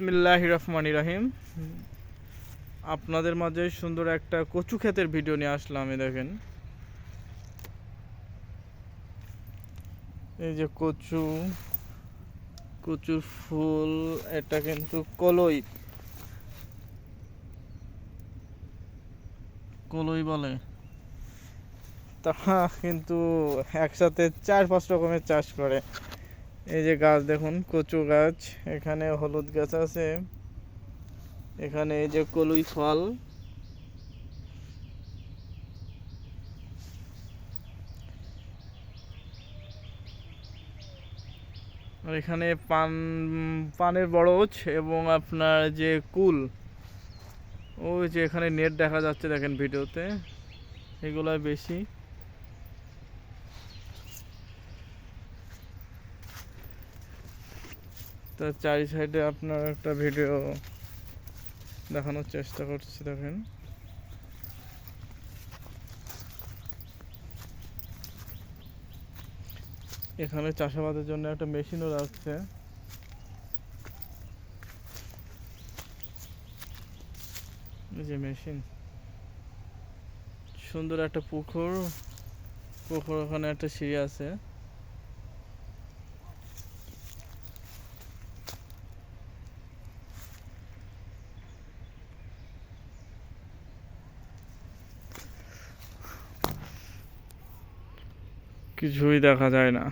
বিসমিল্লাহির রহমানির রহিম। আপনাদের মাঝে সুন্দর একটা কচু ক্ষেতের ভিডিও নিয়ে আসলাম। এই দেখেন, এই যে কচু, কচুর ফুল, এটা কিন্তু কলই কলই বলে। তারা কিন্তু একসাথে 4-5 রকমের চাষ করে। এই যে গাছ দেখুন, কচু গাছ, এখানে হলুদ গাছ আছে, এখানে এই যে কলই ফল, আর এখানে পানের বরজ এবং আপনার যে কুল, ওই যে এখানে নেট দেখা যাচ্ছে দেখেন ভিডিওতে, এগুলো বেশি। তার চারি সাইডে আপনার একটা ভিডিও দেখানোর চেষ্টা করছি। দেখেন, এখানে চাষাবাদের জন্য একটা মেশিনও রাখছে। এই যে মেশিন, সুন্দর একটা পুকুর, ওখানে একটা সিঁড়ি আছে। কিছুই দেখা যায় না।